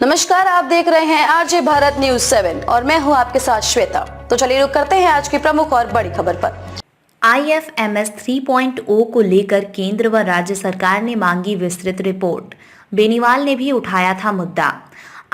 नमस्कार, आप देख रहे हैं आरजे भारत न्यूज 7 और मैं हूं आपके साथ श्वेता। तो चलिए रुक करते हैं आज की प्रमुख और बड़ी खबर पर। IFMS 3.0 को लेकर केंद्र व राज्य सरकार ने मांगी विस्तृत रिपोर्ट। बेनीवाल ने भी उठाया था मुद्दा।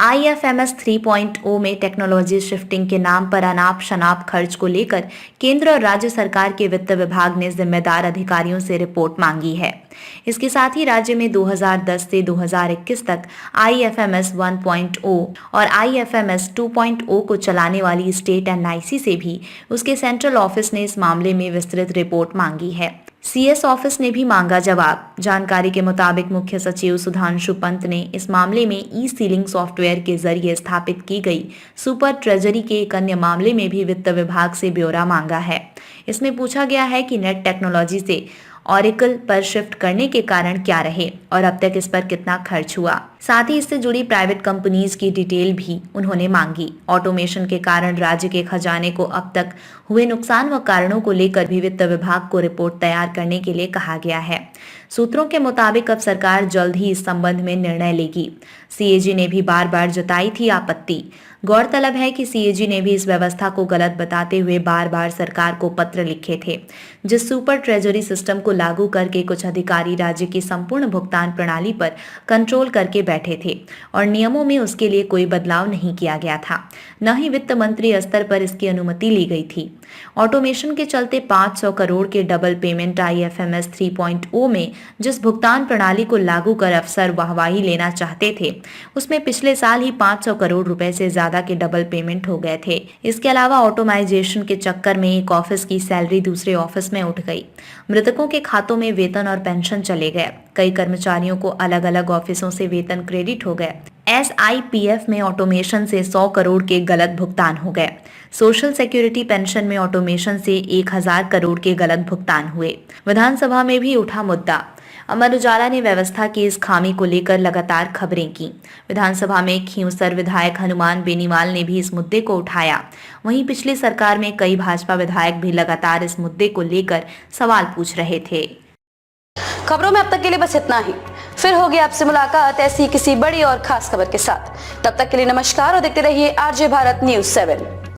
IFMS 3.0 में टेक्नोलॉजी शिफ्टिंग के नाम पर अनाप शनाप खर्च को लेकर केंद्र और राज्य सरकार के वित्त विभाग ने जिम्मेदार अधिकारियों से रिपोर्ट मांगी है। इसके साथ ही राज्य में 2010 से 2021 तक IFMS 1.0 और IFMS 2.0 को चलाने वाली स्टेट NIC से भी उसके सेंट्रल ऑफिस ने इस मामले में विस्तृत रिपोर्ट मांगी है। CS ऑफिस ने भी मांगा जवाब। जानकारी के मुताबिक मुख्य सचिव सुधांशु पंत ने इस मामले में ई-सीलिंग सॉफ्टवेयर के जरिए स्थापित की गई सुपर ट्रेजरी के एक अन्य मामले में भी वित्त विभाग से ब्यौरा मांगा है। इसमें पूछा गया है कि नेट टेक्नोलॉजी से ऑरेकल पर शिफ्ट करने के कारण क्या रहे और अब तक इस पर कितना खर्च हुआ। साथ ही इससे जुड़ी प्राइवेट कंपनीज की डिटेल भी उन्होंने मांगी। ऑटोमेशन के कारण राज्य के खजाने को अब तक हुए नुकसान व कारणों को लेकर भी वित्त विभाग को रिपोर्ट तैयार करने के लिए कहा गया है। सूत्रों के मुताबिक अब सरकार जल्द ही इस संबंध में निर्णय लेगी। CAG ने भी बार बार जताई थी आपत्ति। गौरतलब है कि CAG ने भी इस व्यवस्था को गलत बताते हुए बार बार सरकार को पत्र लिखे थे, जिस सुपर ट्रेजरी सिस्टम को लागू करके कुछ अधिकारी राज्य की संपूर्ण भुगतान प्रणाली पर कंट्रोल करके बैठे थे और नियमों में उसके लिए कोई बदलाव नहीं किया गया था, न ही वित्त मंत्री स्तर पर इसकी अनुमति ली गई थी। ऑटोमेशन के चलते 500 करोड़ के डबल पेमेंट IFMS 3.0 में जिस भुगतान प्रणाली को लागू कर अफसर वाहवाही लेना चाहते थे, उसमें पिछले साल ही 500 करोड़ रुपए से ज्यादा के डबल पेमेंट हो गए थे। इसके अलावा ऑटोमाइजेशन के चक्कर में एक ऑफिस की सैलरी दूसरे ऑफिस में उठ गई। मृतकों के खातों में वेतन और पेंशन चले गए। कई कर्मचारियों को अलग अलग ऑफिसों से वेतन क्रेडिट हो गए। SIPF में ऑटोमेशन से 100 करोड़ के गलत भुगतान हो गए। सोशल सिक्योरिटी पेंशन में ऑटोमेशन से 1000 करोड़ के गलत भुगतान हुए। विधानसभा में भी उठा मुद्दा। अमर उजाला ने व्यवस्था की इस खामी को लेकर लगातार खबरें की। विधानसभा में खींवसर विधायक हनुमान बेनीवाल ने भी इस मुद्दे को उठाया। वहीं पिछली सरकार में कई भाजपा विधायक भी लगातार इस मुद्दे को लेकर सवाल पूछ रहे थे। खबरों में अब तक के लिए बस इतना ही। फिर होगी आपसे मुलाकात ऐसी किसी बड़ी और खास खबर के साथ। तब तक के लिए नमस्कार और देखते रहिए आरजे भारत न्यूज 7।